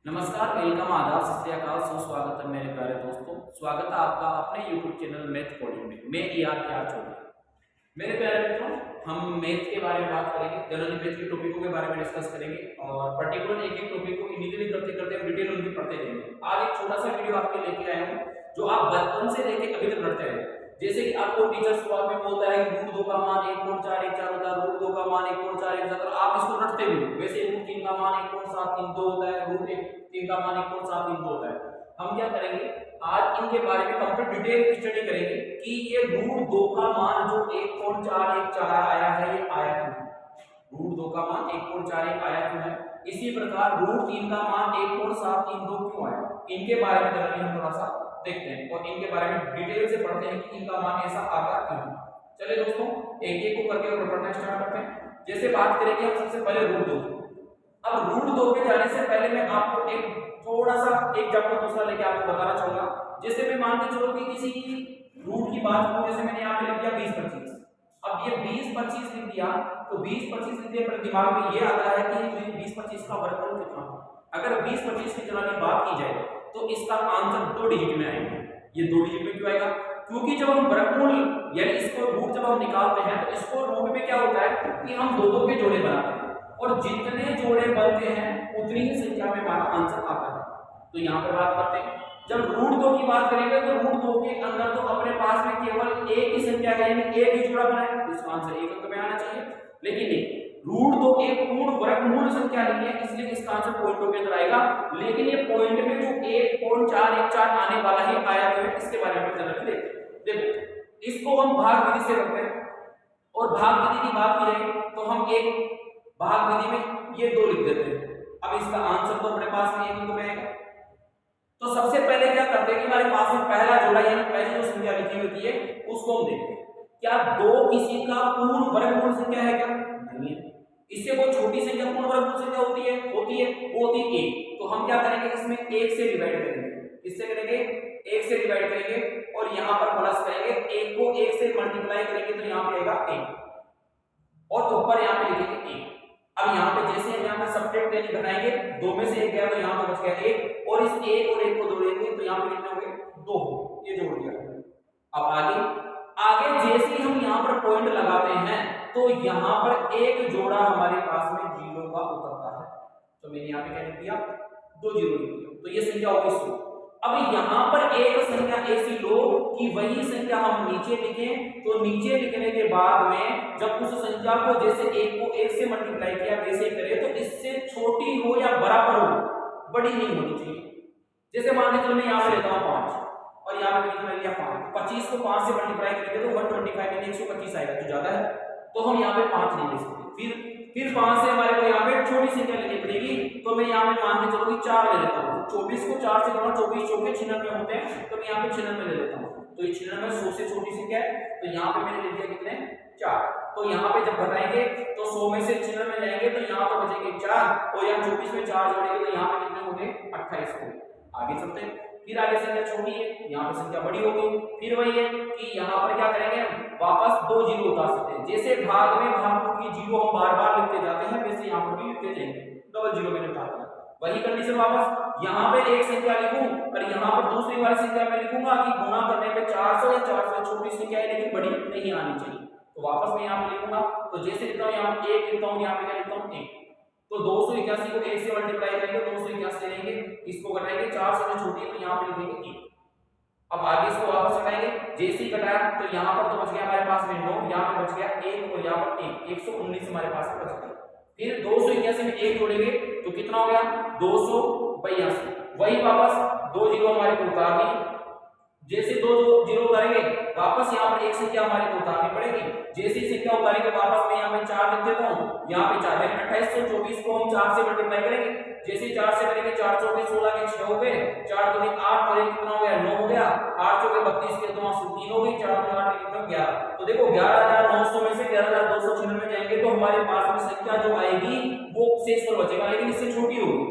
नमस्कार, वेलकम, आदाब, सत श्री अकाल, सुस्वागत है मेरे प्यारे दोस्तों। स्वागत है आपका अपने YouTube चैनल मैथ कोडिंग में। मैं ER चौधरी। मेरे प्यारे मित्रों, हम मैथ के बारे में बात करेंगे, जनरली मैथ के टॉपिकों के बारे में डिस्कस करेंगे और पर्टिकुलर एक एक टॉपिक को इंडिविजुअली करते करते हम डिटेल उनकी पढ़ते जाएंगे। आज एक छोटा सा वीडियो आपके लेके आया हूँ जो आप बचपन से लेके अभी तक पढ़ते हैं। जैसे कि आपको टीचर शुरुआत में बोलता है कि रूट 2 का मान 1.414 होता है, रूट 2 का मान 1.417, और आप इसको रटते भी हो। वैसे रूट 3 का मान 1.732 होता है, रूट 3 का मान 1.732 होता है। हम क्या करेंगे, आज इनके बारे में कंप्लीट डिटेल स्टडी करेंगे कि ये रूट 2 का मान जो 1.414 आया है, ये आया क्यों है। रूट 2 का मान 1.41 आया क्यों है। इसी प्रकार रूट 3 का मान 1.732 क्यों आया, इनके बारे में जनरली हम थोड़ा सा देखते हैं और इनके बारे में डिटेल से पढ़ते हैं कि इनका मान ऐसा आता क्यों है। चलिए दोस्तों, एक एक को करके और पढ़ना स्टार्ट करते हैं। जैसे बात करेंगे हम सबसे पहले रूट 2। अब रूट 2 पे जाने से पहले मैं आपको एक थोड़ा सा एक एग्जांपल दूसरा लेके आपको बताना चाहूंगा। जैसे मैं मान के चलो कि किसी की रूट की बात करूं, जैसे मैंने यहाँ पे लिख दिया 20-25। अब ये 20-25 लिख दिया तो 20-25 लिख दिया, पर दिमाग में ये आता है कि 20-25 का वर्गमूल कितना होगा। अगर 20-25 की तरह की बात की जाए तो इसका आंसर 2 डिजिट में आएगा। ये 2 डिजिट में क्यों आएगा? क्योंकि जब हम वर्गमूल यानी इसको रूट जब हम निकालते हैं तो इसको रूट में क्या होता है कि हम दो के जोड़े बनाते हैं और जितने जोड़े बनते हैं उतनी ही संख्या में हमारा आंसर आता है। तो यहाँ पर बात करते हैं, जब रूट 2 की बात करेंगे तो रूट 2 के अंदर तो अपने पास में केवल एक ही संख्या है, यानी एक ही जोड़ा बनाए तो इसका आंसर एक अंक में आना चाहिए। लेकिन नहीं, रूट 2 एक पूर्ण वर्गमूल संख्या नहीं है, इसलिए इसका आंसर पॉइंटों के अंदर आएगा। लेकिन ये पॉइंट में जो 1.414 आने वाला है आया तो है, इसके बारे में जनरली देखो इसको हम भाग विधि से रखते हैं और भाग विधि की बात की जाए तो हम एक भाग विधि में ये 2 लिख देते हैं। अब इसका आंसर तो अपने पास में एक अंक में आएगा। तो सबसे पहले क्या करते हैं कि हमारे पास में पहला जोड़ा यानी पहली जो संख्या लिखी होती है उसको हम देखते हैं। क्या 2 किसी का पूर्ण वर्गमूल संख्या है? क्या नहीं है। इससे वो छोटी संख्या पूर्ण वर्गमूल संख्या होती है वो होती है 1। तो हम क्या करेंगे, इसमें 1 से डिवाइड करेंगे। किससे करेंगे? 1 से डिवाइड करेंगे और यहां पर प्लस करेंगे। 1 को 1 से मल्टीप्लाई करेंगे तो यहां पे आएगा 1 और ऊपर यहां पे लिखेंगे 1। अब यहाँ पे जैसे हम यहाँ पे सब्ट्रैक्ट यानी घटाएंगे, 2 में से 1 गया तो यहाँ पे बच गया 1 और इस 1 और 1 को जोड़ेंगे तो यहाँ पे कितने हो गए? 2 हो गए। ये जोड़ दिया। अब आगे जैसे ही हम यहाँ पर पॉइंट लगाते हैं तो यहाँ पर एक जोड़ा हमारे पास में 0 का उतरता है। तो मैंने यहाँ पे क्या लिख दिया? 2 0 लिख दिया। तो ये संख्या हो गई 100। अब यहाँ पर एक संख्या ऐसी लो कि वही संख्या हम नीचे लिखें, तो नीचे लिखने के बाद में जब उस संख्या को जैसे 1 को 1 से मल्टीप्लाई किया वैसे करें तो इससे छोटी हो या बराबर हो, बड़ी नहीं होनी चाहिए। जैसे मान लीजिए मैं यहाँ पे लेता हूँ 5 और यहाँ पे कितना लिया 5। 25 को 5 से मल्टीप्लाई करेंगे तो 125 यानी 125 आएगा, तो ज्यादा है तो हम यहाँ पे 5 नहीं ले सकते। फिर 5 से हमारे को यहाँ पे छोटी संख्या लेनी पड़ेगी, तो मैं यहाँ पे मान के चलो कि 4 ले लेता हूँ। 24 को 4 से गुणा, 24 चौके 96 होते हैं, तो मैं यहाँ पे 96 ले लेता हूँ। तो ये 96 100 से छोटी संख्या है, तो यहाँ पे मैंने ले लिया कितने? 4। तो यहाँ पे जब घटाएंगे तो 100 में से 96 जाएंगे तो यहाँ पे बचेंगे 4 और यहाँ 24 में 4 जोड़ेंगे तो यहाँ पे कितने हो गए? 28 हो गए। आगे चलते हैं, फिर आगे संख्या छोटी है, यहाँ पे संख्या बड़ी हो गई। फिर वही है कि यहाँ पर क्या करेंगे, वापस 2 जीरो उतार सकते हैं। जैसे भाग में भागों की जीरो हम बार बार लिखते जाते हैं वैसे यहाँ पर भी लिखते जाएंगे। डबल जीरो मैंने उतार दिया। वही कंडीशन वापस यहाँ पे एक संख्या लिखूं और यहाँ पर दूसरी वाली संख्या में लिखूंगा कि गुणा करने पे 400 या 400 छोटी संख्या है लेकिन बड़ी नहीं आनी चाहिए। तो वापस मैं यहाँ पे लिखूंगा, तो जैसे लिखता हूँ यहाँ पे 1 लिखता हूँ, यहाँ पे क्या लिखता हूँ 1। तो 281 को 1 से मल्टीप्लाई करेंगे 281 लेंगे, इसको घटाएंगे 400 से छोटी है तो यहाँ पे लिखेंगे 1। अब आगे इसको वापस घटाएंगे, जैसे ही घटाया तो यहाँ पर तो बच गया हमारे पास में 9, यहाँ पे बच गया 1 और यहाँ पर 1, 119 हमारे पास में बच गया। फिर 281 में 1 जोड़ेंगे तो कितना हो गया? 282। वही वापस 2 जीरो हमारे को उतार दिए। जैसे 2 जीरो उतारेंगे वापस यहाँ पर एक संख्या हमारे को उतारनी पड़ेगी। जैसे ही संख्या उतारेंगे वापस मैं यहाँ पे 4 लिख देता हूँ, यहाँ पे 4 यानी 2824 को हम 4 से मल्टीप्लाई करेंगे। जैसे 4 से करेंगे 4 चौके 16 के 6 हो गए, 4 दूनी 8 और 1 कितना हो गया? 9 हो गया। 8 चौके 32 के 2 3 हो गई, 4 दूनी 8 कितना 11। तो देखो 11900 में से 11296 जाएंगे तो हमारे पास में संख्या जो आएगी वो शेषफल बचेगा, लेकिन इससे छोटी होगी।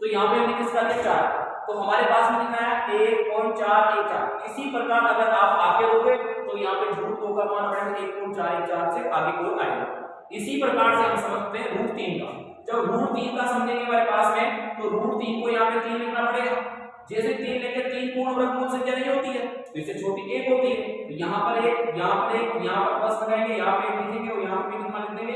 तो यहाँ पे हमने किसका लिया? 4। तो हमारे पास में कितना है? 1.414। इसी प्रकार अगर आप आगे दोगे तो यहाँ पे रूट 2 का मान बढ़ेगा 1.414 से आगे कोई आएगा। इसी प्रकार से हम समझते हैं रूट 3 का। जब रूट 3 का समझेंगे हमारे पास में तो रूट 3 को यहाँ पे 3 लिखना पड़ेगा। जैसे 3 लेंगे 3 पूर्ण वर्गमूल संख्या नहीं होती है तो इससे छोटी 1 होती है, तो यहाँ पर 1 यहाँ पर 1 यहाँ पर प्लस लगाएंगे, यहाँ पे 1 लिखेंगे और यहाँ पे कितना लिख देंगे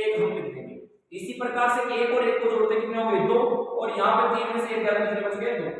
1 हम लिख देंगे। इसी प्रकार से 1 और 1 को जोड़ते कितने हो गए 2 और यहाँ पे 3 में से 1 गया कितने बच गए 2।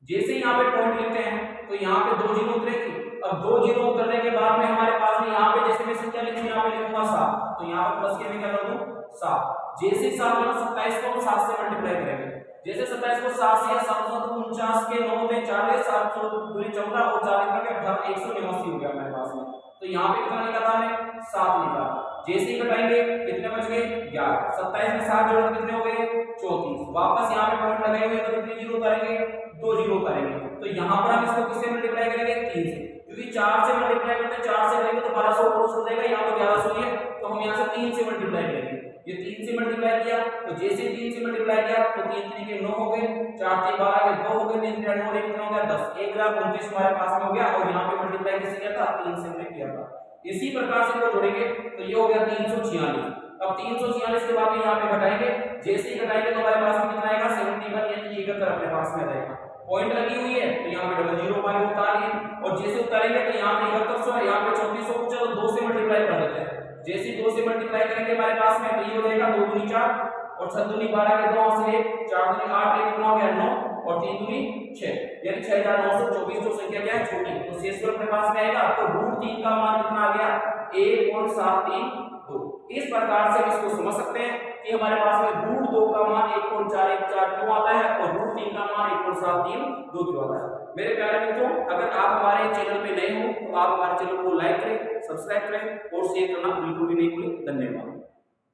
जैसे यहाँ पे पॉइंट लेते हैं तो यहाँ पे 2 जीरो उतरेगी। अब 2 जीरो उतरने के बाद में हमारे पास में यहाँ पे जैसे मैं संख्या लिखूं यहाँ पे लिखूंगा 7, तो यहाँ पे प्लस के मैं क्या कर दूं 7। जैसे 7 में 27 को हम 7 से मल्टीप्लाई करेंगे, जैसे 27 को 7 से 749 के 9 में 40 7 दूनी 14 और 4 में 18 189 हो गया हमारे पास में। तो यहाँ पे कितना लिखा था हमने 7 लिखा। जैसे ही घटाएंगे कितने बच गए 11। 27 में 7 जोड़कर कितने हो गए 34। वापस यहाँ पे पॉइंट लगाए हुए तो कितने जीरो उतारेंगे 2 जीरो उतारेंगे। तो यहाँ पर हम इसको किससे मल्टीप्लाई करेंगे 3 से, क्योंकि 4 से मल्टीप्लाई करते हैं 4 से करेंगे तो 1200 क्रॉस हो जाएगा, यहाँ तो 1100 ही है तो हम यहाँ से 3 से मल्टीप्लाई करेंगे। ये 3 से मल्टीप्लाई किया तो जैसे 3 से मल्टीप्लाई किया तो 3 3 के 9 हो गए, 4 3 12 के 2 हो गए, 3 3 9 कितना हो गया 10, 1029 हमारे पास में हो गया। और यहाँ पे मल्टीप्लाई किससे किया था 3 से हमने किया था। इसी प्रकार से को जोड़ेंगे तो ये हो गया 346। अब 346 के बाद यहाँ पे घटाएंगे, जैसे ही घटाएंगे तो हमारे पास में कितना आएगा 71, यानी 71 अपने पास में रहेगा। पॉइंट लगी हुई है तो यहाँ पे डबल जीरो माने उतारिए और जैसे उतारेंगे तो यहाँ पे 7100 यहाँ पे 3400 चलो 2 से मल्टीप्लाई कर देते हैं। जैसे 2 से मल्टीप्लाई करेंगे हमारे पास में तो ये हो जाएगा 2 दूनी 4 और 6 दूनी 12 के 2 से 4 दूनी 8 एक कितना हो गया 9 और 3 दूनी 6, यानी 6924। जो संख्या क्या है छोटी, तो शेषफल अपने पास में आएगा। तो रूट 3 का मान कितना आ गया 1.732। इस प्रकार से इसको समझ सकते हैं कि हमारे पास में रूट 2 का मान 1.414 क्यों आता है और रूट 3 का मान 1.732 क्यों आता है। मेरे प्यारे मित्रों, अगर आप हमारे चैनल पे नए हो तो आप हमारे चैनल को लाइक करें, सब्सक्राइब करें और शेयर करना बिल्कुल भी नहीं भूलें। धन्यवाद।